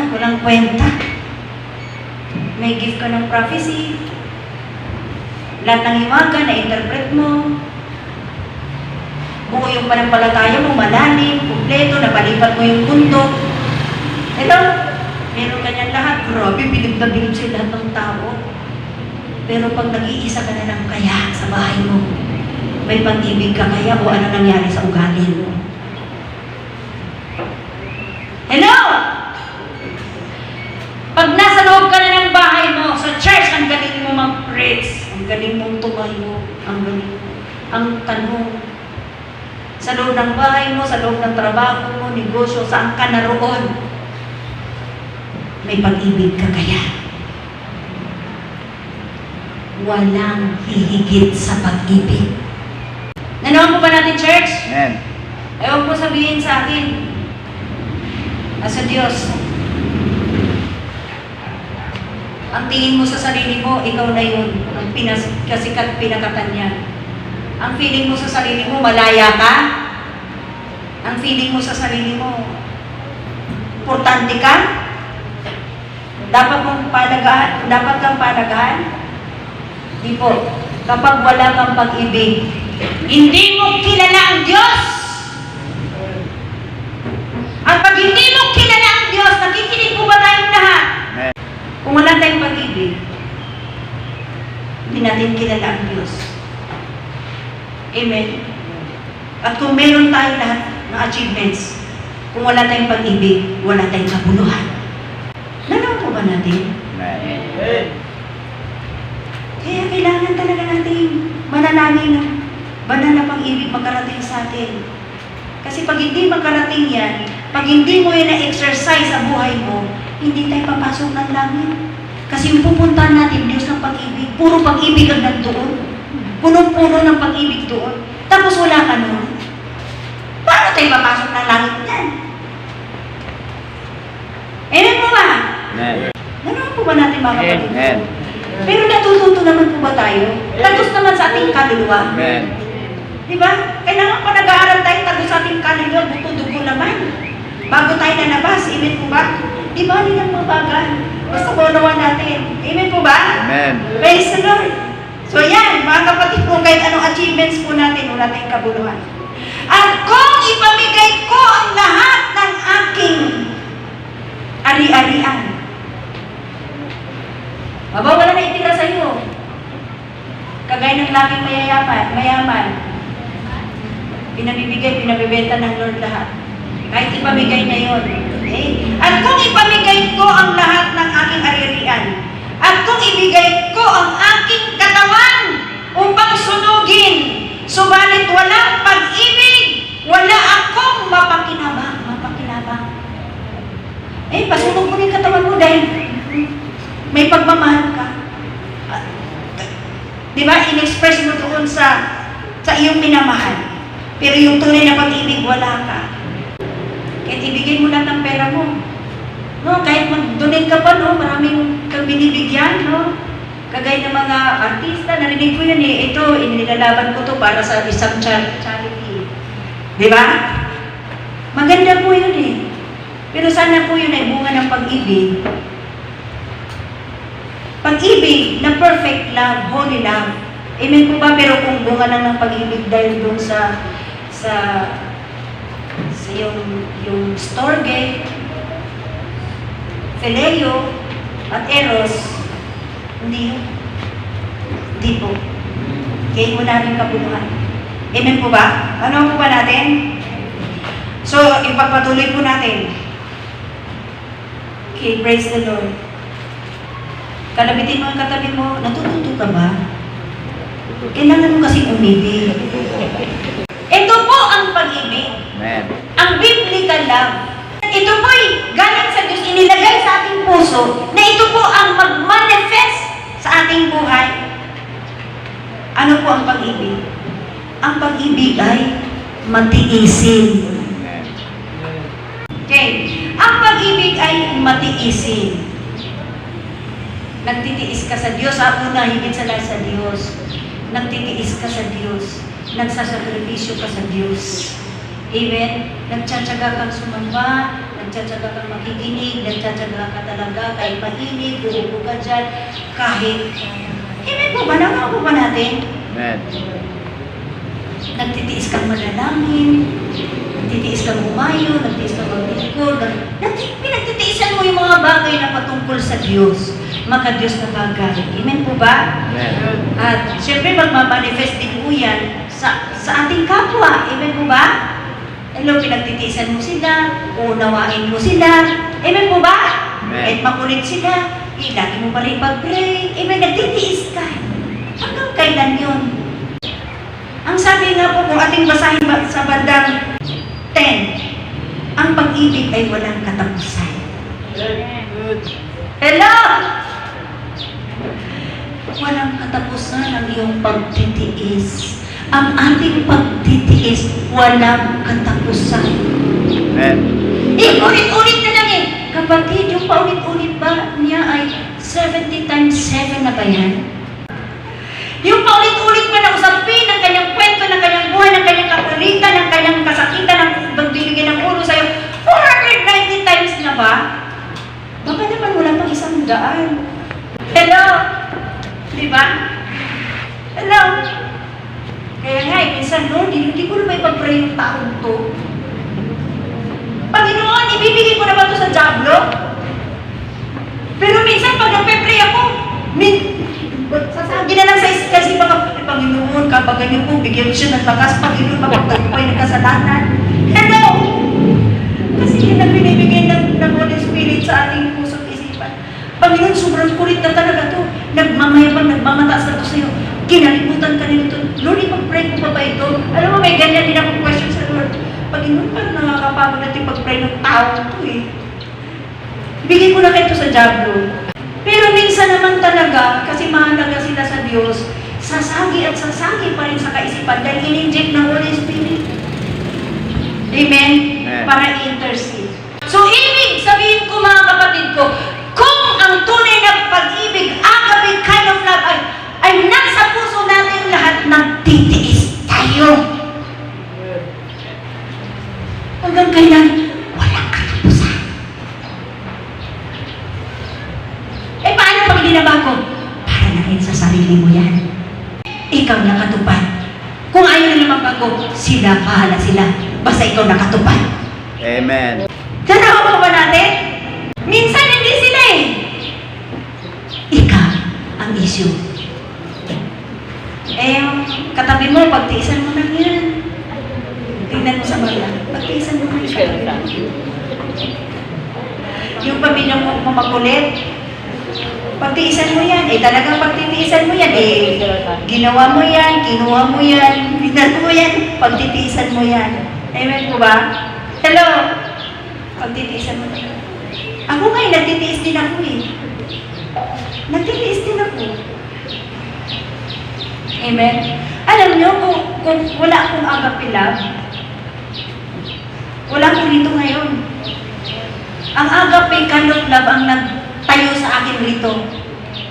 Walang kwenta. May gift ka ng prophecy. Lahat ng hiwaga na interpret mo. Buo yung panampalataya mo, malalim, kumpleto, napalipat mo yung bundok. Ito, meron ka niyan lahat. Grabe, bilib na bilib sa lahat ng tao. Pero pag nag-iisa ka na ng kaya sa bahay mo, may pag-ibig ka kaya o ano nangyari sa ugali mo? Hello! Pag nasa loob ka na ng bahay mo, sa church, ang galing mo mag-praise, ang galing mong tumayo, ang galing mo. Ang tanong, sa loob ng bahay mo, sa loob ng trabaho mo, negosyo, saan ka naroon? May pag-ibig ka kaya? Walang hihigit sa pag-ibig. Nanawan po ba natin, church? Amen. Ewan po sabihin sa akin, as a Diyos, ang tingin mo sa sarili mo, ikaw na yun, ang kasikat pinakatan niya. Ang feeling mo sa sarili mo, malaya ka? Ang feeling mo sa sarili mo, importante ka? Dapat kang palagahan? Di po. Kapag wala kang pag-ibig, hindi mo kilala ang Diyos. At pag hindi mo kilala ang Diyos, nakikinig po ba tayong lahat? Amen. Kung wala tayong pag-ibig, hindi natin kilala ang Diyos. Amen? At kung meron tayo lahat ng achievements, kung wala tayong pag-ibig, wala tayong kabuluhan. Nanaw po ba natin? Amen. Kaya kailangan talaga natin manalangin ng banal na pag-ibig makarating sa atin. Kasi pag hindi makarating yan, pag hindi mo yan na-exercise sa buhay mo, hindi tayo papasok ng langit. Kasi yung pupuntahan natin, Diyos ng pag-ibig, puro pag-ibig ang nandoon. Punong-puno ng pag-ibig doon. Tapos wala ka noon. Paano tayo papasok ng langit yan? Amen po ba? Amen. Nanonood po ba natin mga kapatid? Amen. Pero natututo naman po ba tayo? Tagos naman sa ating kaluluwa. Amen. Diba? Kailangan pa nag-aaral tayo tagos sa ating kaluluwa, buto-dugo naman. Bago tayo nanabas, amen po ba? Di ba nilang mga bagay? Basta bunawa natin. Amen po ba? Amen. Praise the Lord. So yan, mga kapatid ko, kahit anong achievements po natin, wala tayong kabuluhan. At kung ipamigay ko ang lahat ng aking ari-arian, mabawala na itira sa iyo. Kagaya ng laging mayaman. Pinabibenta ng Lord lahat. Kahit ipamigay niya yun. Okay? At kung ipamigay ko ang lahat ng aking ari-arian, at kung ibigay ko ang aking katawan upang sunugin, subalit walang pag-ibig, wala akong mapakinabang. Pasunog mo na yung katawan mo dahil may pagmamahal ka. Di ba? In-express mo doon sa iyong minamahal. Pero yung tunay na pag-ibig, wala ka. Kahit ibigay mo lang ng pera mo. No, kahit mag-donate ka pa, no, maraming kang binibigyan, no? Kagaya ng mga artista, narinig ko yun eh. Ito, inilalaban ko to para sa isang charity. Di ba? Maganda po yun eh. Pero sana po yun ay bunga ng pag-ibig. Pag-ibig na perfect love, holy love. Amen po ba? Pero kung bunga lang ng pag-ibig dahil doon sa yung storge, phileo, at eros, hindi po. Kaya wala rin kabuluhan. Amen po ba? Ano po ba natin? So, ipagpatuloy po natin. Okay, praise the Lord. Kalabitin mo ang katabi mo, natututo ka ba? Kailangan mo kasi umibig. Ito po ang pag-ibig. Amen. Ang biblical love. Ito po'y galing sa Diyos, inilagay sa ating puso, na ito po ang mag-manifest sa ating buhay. Ano po ang pag-ibig? Ang pag-ibig ay matiisin. Amen. Okay. Ang pag-ibig ay matiisin. Nagtitiis ka sa Diyos, una, higit sa lahat sa Diyos. Nagtitiis ka sa Diyos. Nagsasakripisyo ka sa Diyos. Amen? Nagtsatsaga kang sumamba, nagtsatsaga kang makikinig, nagtsatsaga ka talaga, kahit mainit, uupo ka dyan, kahit... Amen po ba? Nakaw po ba natin? Amen. Nagtitiis kang manalangin, nagtitiis kang umayo, nagtitiis kang maglingkod, pinagtitiisan mo yung mga bagay na patungkol sa Diyos, maka-Diyos na bagay. Amen po ba? Amen. At syempre magmamanifest din po yan sa ating kapwa. Amen po ba? Hello, pinagtitiisan mo sila, unawain mo sila. Amen po ba? Amen. Kahit makulit sila, lagi mo pa rin pag-pray. Amen, nagtitiis ka. Hanggang kailan yun? Ang sabi nga po, kung ating basahin sa bandang 10, ang pag-ibig ay walang katapusan. Hello! Walang katapusan ang iyong pagtitiis. Ang ating pagtitiis, walang katapusan. Amen. Ulit-ulit na lang eh. Kapatid, yung paulit-ulit ba niya ay 70 times 7 na ba yan? Yung paulit-ulit ba na usapin ng kanyang kwento, ng kanyang buhay, ng kanyang kakulitan, ng kanyang kasakitan, ng pagbibigay ng ulo sa'yo, 490 times na ba? Baka naman wala pang 100. Hello? Diba? Hello? Kaya nga, minsan, Lord, hindi ko na may pag-pray yung taong to. Panginoon, ibibigay ko na ba ito sa jablo? Pero minsan, pag nagpe-pray ako, sasabi na lang sa isipan ko, Panginoon, pagkabagan niyo po, bigyan mo siya ng lakas, Panginoon, mapagtagumpay ng kasalanan. Hello! Kasi yun ang binibigay ng Holy Spirit sa ating puso at isipan. Panginoon, sobrang kulit na talaga to. Nagmamayabang, nagmamataas na to sa'yo. Kinalimutan ka nito. Lord, ipag-pray ko pa ba ito? Alam mo, may ganyan din akong question sa Lord. Panginoon, parang nakakapagod natin pag-pray ng tao ito eh. Bigay ko na kayo sa Diablo. Pero minsan naman talaga, kasi mahalaga sila sa Diyos, sasagi at sasagi pa rin sa kaisipan dahil in-inject ng Holy Spirit. Amen? Amen. Para intercede. So, ibig sabihin ko mga kapatid ko, kung ang tunay na pag-ibig, agape kind of love ay nasa puso natin lahat, nagtitiis tayo. Hanggang kailan, walang katapusan. Eh, paano pag dinabago? Para na rin sa sarili mo yan. Ikaw nakatupad. Kung ayaw nila magbago, sila, pahala sila. Basta ikaw nakatupad. Amen. Tanawa ba natin? Minsan hindi sila eh. Ikaw ang issue. Eh, yung katabi mo, pagtiisan mo lang yan. Tingnan mo sa mala. Pagtiisan mo lang yan. Yung pamilya mo makulit, pagtiisan mo yan. Eh, talagang pagtitiisan mo yan. Eh, ginawa mo yan, kinuha mo yan, binan mo yan, pagtitiisan mo yan. Amen po ba? Hello? Pagtitiisan mo yan. Ako ngayon, nagtitiis din ako eh. Nagtitiis din ako. Amen? Alam nyo, kung wala akong agape love, wala akong rito ngayon. Ang agape kind of love ang nagtayo sa akin rito.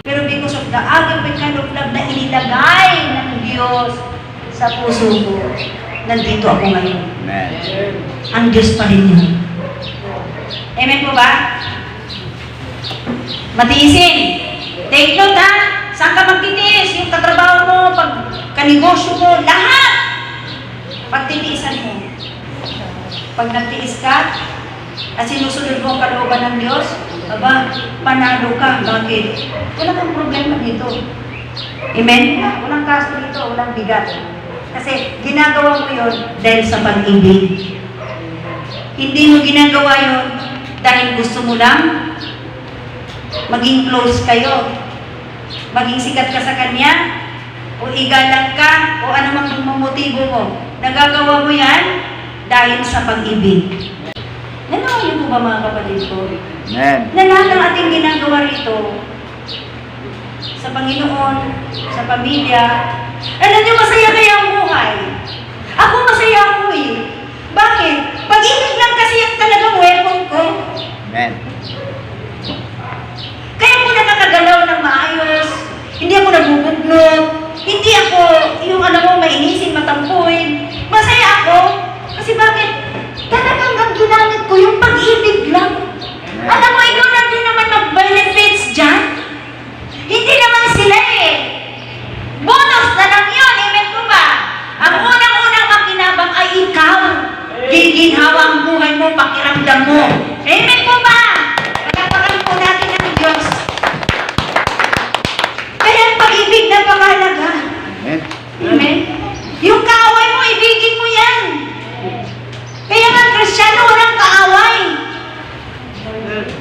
Pero because of the agape kind of love na inilagay ng Diyos sa puso ko, nandito ako ngayon. Amen. Ang Diyos pa rin yun. Amen po ba? Matiisin. Take note ha. Saan ka magtitiis? Yung katrabaho mo, kanegosyo mo, lahat. Pagtitiisan mo. Pag nagtiis ka, at sinusunod mo ang kalooban ng Diyos, aba, panalo ka. Bakit? Wala kang problema dito. Amen? Walang kaso dito, walang bigat. Kasi ginagawa mo yun dahil sa pag-ibig. Hindi mo ginagawa yun dahil gusto mo lang maging close kayo, maging sikat ka sa Kanya, o igalang ka, o anumang motibo mo. Nagagawa mo yan dahil sa pag-ibig. Nanawayo po ba mga kapatid ko? Amen. Na lahat ng ating ginagawa rito, sa Panginoon, sa pamilya, alam niyo, masaya kaya ang buhay. Ako masaya ako eh. Bakit? Pag-ibig lang kasi ang talagang weapon ko. Amen. Kaya ako nakakagalaw ng maayos. Hindi ako nabubugnot. Hindi ako, yung alam mo, mainisin, matampuin. Masaya ako. Kasi bakit? Talagang ang ginamit ko, yung pag-ibig lang. Alam mo, ikaw lang din naman mag-benefits dyan. Hindi naman sila eh. Bonus na lang yun. Amen po ba? Ang unang-unang makinabang ay ikaw. Giginhawa ang buhay mo, pakiramdam mo. Amen po ba? Pagkapakan po natin ang Diyos. Kaya ang pag-ibig na pangalaga. Amen. Amen? Yung kaaway mo, ibigin mo yan. Kaya nga, Kristiyano, walang kaaway.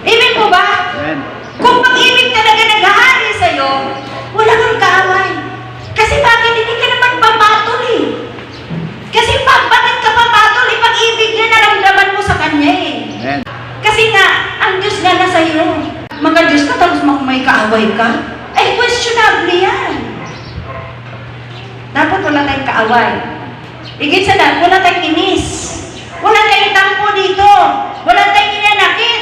Amen po ba? Amen. Kung pag-ibig talaga naghahari sa'yo, wala kang kaaway. Kasi bakit hindi ka naman papatol eh? Kasi bakit ka papatol eh? Pag-ibig niya naramdaman mo sa Kanya eh. Amen. Kasi nga, ang Diyos nga na sa'yo. Mga Diyos ka, tapos may kaaway ka? Ay, questionable yan. Dapat wala tayong kaaway. Higit sa lahat, wala tayong inis. Wala tayong tampo dito. Wala tayong inanakit.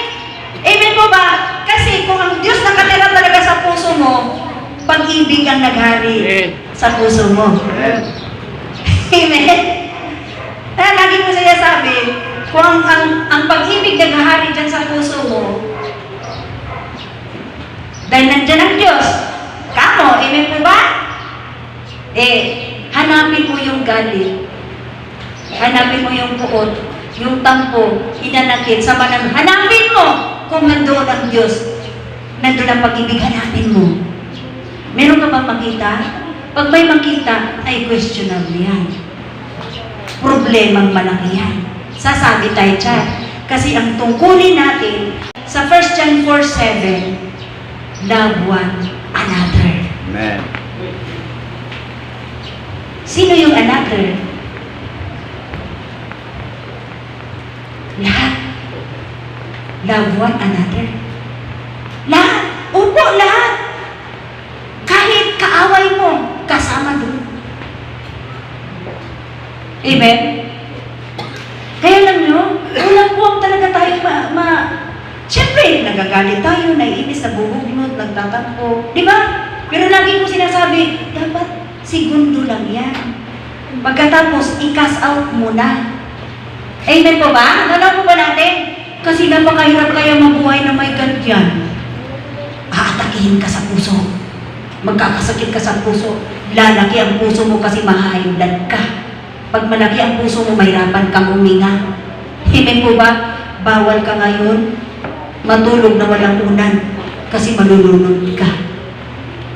Amen po ba? Kasi kung ang Diyos nakatira talaga sa puso mo, pag-ibig ang naghari sa puso mo. Amen. Amen? Kaya lagi mo siya sabi, kung ang pag-ibig naghahari dyan sa puso mo, dahil nandyan ang Diyos, kamo, amen po ba? Hanapin mo yung galit. Hanapin mo yung puot, yung tampo, hinanakit, sa manang. Hanapin mo kung nandoon ang Diyos. Nandoon ang pag-ibig, hanapin mo. Meron ka bang makita? Pag may makita, ay questionable yan. Problemang malaki yan. Sasabi tayo dyan. Kasi ang tungkulin natin sa 1 John 4:7, love one another. Amen. Sino yung another? Lahat. Love one another. Lahat. Upo, lahat. Kahit kaaway mo, kasama doon. Amen? Kaya lang nyo, ulang po talaga tayo Siyempre, nagagalit tayo, naiinis, nabubugnot, nagtatampo. Di ba? Pero lagi ko sinasabi, dapat segundo lang yan. Pagkatapos, i-cast out muna. Amen po ba? Alam po ba natin? Kasi napakahirap kaya mabuhay na may ganyan. Aatakihin ka sa puso. Magkakasakit ka sa puso. Lalaki ang puso mo kasi ma-high blood ka. Pag malaki ang puso mo, mahirapan kang huminga. Amen po ba? Bawal ka ngayon matulog na walang unan kasi malulunod ka.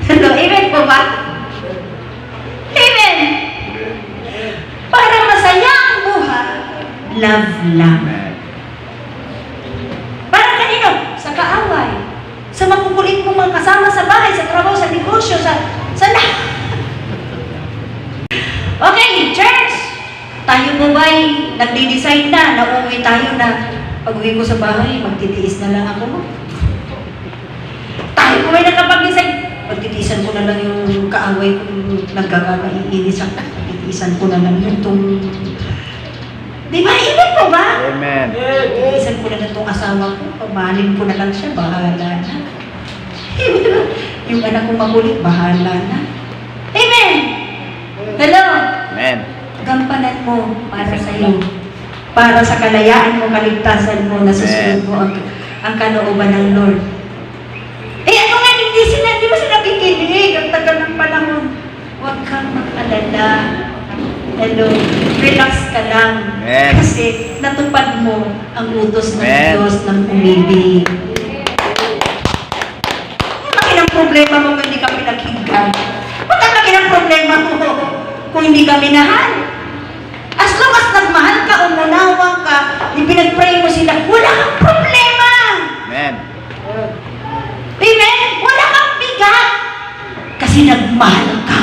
Hello, amen po ba? Amen! Para masaya ang buhay, love lang. Amen. Para kanino? Sa kaaway. Sa makukulit mong mga kasama sa bahay, sa trabaho, sa negosyo, sa lahat. Okay, church! Tayo po ba'y nagdi-decide na uuwi tayo na pag-uwi ko sa bahay, magtitiis na lang ako? Tayo po ba'y nakapag-decide? Pagtitiisan ko na lang yung kaaway ko, nagkakaiinis ako. Pagtitiisan ko na lang yung Di ba? Ibig po ba? Amen. Pagtitiisan ko na lang itong asawa ko. Pagmahalin ko na lang siya, bahala na. Yung anak ko makulit, bahala na. Amen! Hello! Amen. Gampanan mo para sa iyo. Para sa kalayaan mo, kaligtasan mo, nasusunod mo ang kalooban ng Lord. Eh ano nga, di ba sila kikinig? Ang tagal ng panahon. Huwag kang mag-alala. Hello, relax ka lang. Amen. Kasi natupad mo ang utos ng Amen. Diyos ng umibig. Ang laki ng problema mo kung hindi ka pinakinggan. Ang laki ng problema mo kung hindi ka minahal. As long as nagmahal ka, umunawa ka, ipinag-pray mo sila, wala kang problema! Amen. Amen? Wala kang bigat! Kasi nagmahal ka.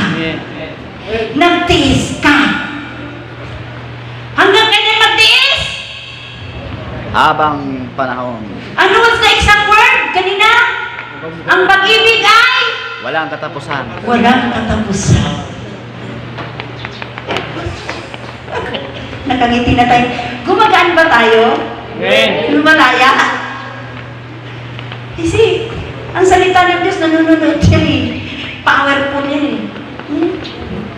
Nagtiis ka. Hanggang kanya magtiis? Habang panahon, Ano was the exact word kanina? Ang pag-ibig ay walang katapusan. walang katapusan. Nakangiti na tayo. Gumagaan ba tayo? Amen. Lumalaya? Kasi, ang salita ng Diyos nanununod yan eh. Powerful yan eh.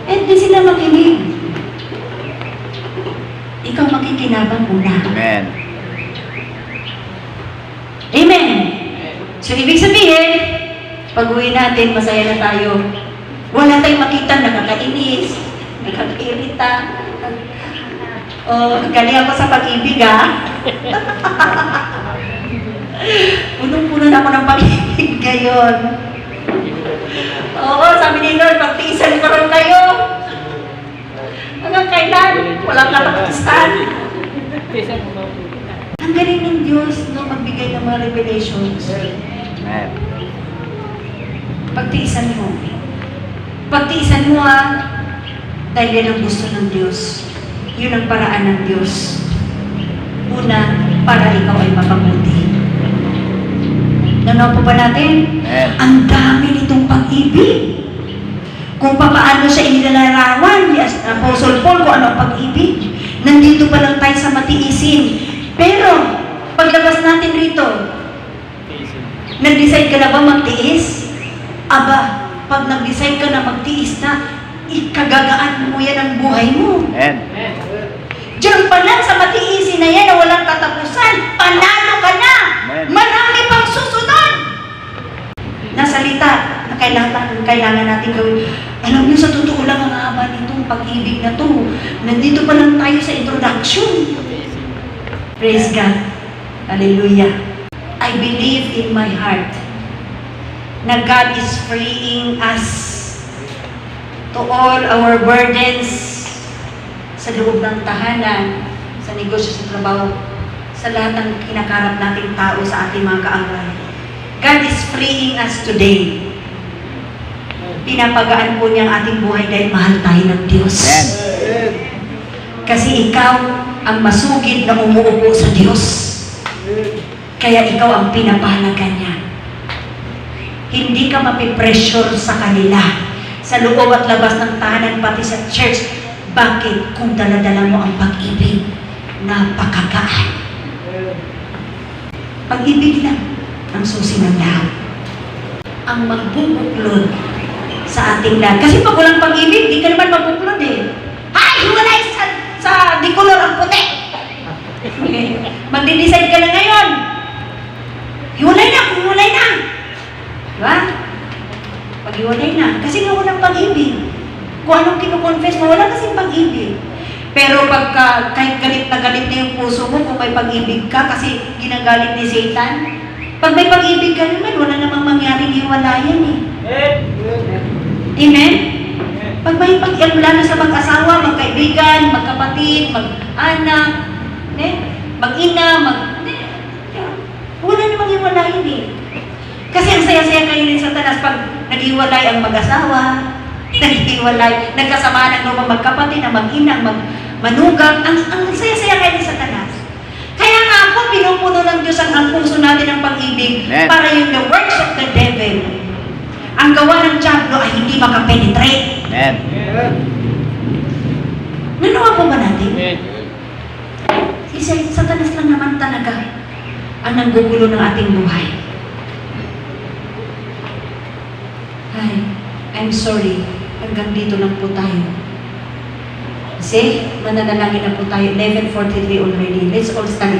Eh, di sila makinig. Ikaw makikinabang muna. Amen. Amen. So, ibig sabihin, pag-uwi natin, masaya na tayo. Wala tayong makita, nakakainis, nakakairita. Oh, galing ako sa pag-ibig, ha? Punong-puno na ako ng pag-ibig ngayon. Oo, sabi ni Lord, pagtiisan ko rin kayo. Hanggang kailan? Walang katapusan. Ang galing ng Diyos no, magbigay ng mga revelations. Amen. Pagtiisan mo. Pagtiisan mo, ha? Dahil yan ang gusto ng Diyos. Yun ang paraan ng Diyos. Una, para ikaw ay makabuti. Nanaw po ba natin? Amen. Ang dami nitong pag-ibig. Kung paano siya inilarawan ni Apostle Paul kung ano ang pag-ibig. Nandito pa lang tayo sa matiisin. Pero, paglabas natin rito, nag-decide ka na ba magtiis? Aba, pag nag-decide ka na magtiis na, ikagagaan mo yan ang buhay mo. Amen. Diyan pa lang sa matiisin na yan na walang katapusan, panalo ka na! Amen. Marami pang susunod! Na salita na kailangan natin gawin. Alam niyo, sa totoo lang ang haba nitong pag-ibig na to. Nandito pa lang tayo sa introduction. Praise God. Hallelujah. I believe in my heart na God is freeing us to all our burdens sa loob ng tahanan, sa negosyo, sa trabaho, sa lahat ng kinakarap nating tao sa ating mga kaaway. God is freeing us today. Pinapagaan po niya ang ating buhay dahil mahal tayo ng Diyos. Amen. Kasi ikaw ang masugid na umuupo sa Diyos. Kaya ikaw ang pinapahalaga niya. Hindi ka mapipressure sa kanila, sa loob at labas ng tahanan, pati sa church. Bakit? Kung daladala mo ang pag-ibig, napakagaan. Pag-ibig lang ang susi ng lahat. Ang magbubuklod sa ating lahat. Kasi pag walang pag-ibig, di ka naman magbuklod eh. Ay! Hiwalay sa di color ang puti! Magde-decide ka na ngayon. Hiwalay na! Hiwalay na! Diba? Pag-hiwalay na. Kasi nga walang pag-ibig. Kung anong kinukonfess mo, wala kasing pag-ibig. Pero pagka kahit galit na yung puso mo, kung may pag-ibig ka, kasi ginagalit ni Satan, pag may pag-ibig ka naman, wala namang mangyaring hiwalayan eh. Amen? Pag may pag-ibig na sa mag-asawa, magkaibigan, magkapatid, mag-anak, mag-ina, wala namang hiwalayan eh. Kasi ang saya-saya kayo ni Satanas pag naghiwalay ang mag-asawa, naghiwalay, nagkasama ng lumang magkapatid, na mag-ina, manugang, ang saya-saya kayo ni Satanas. Kaya nga ako, pinupuno ng Diyos ang puso natin ng pag-ibig para yung the works of the devil, ang gawa ng diablo ay hindi makapenetrate. Amen. Nanawa po ba natin? Amen. Si Satanas lang naman talaga ang nanggugulo ng ating buhay. Ay, I'm sorry. Hanggang dito lang po tayo. Kasi, mananalangin na po tayo. 11:43 already. Let's all stand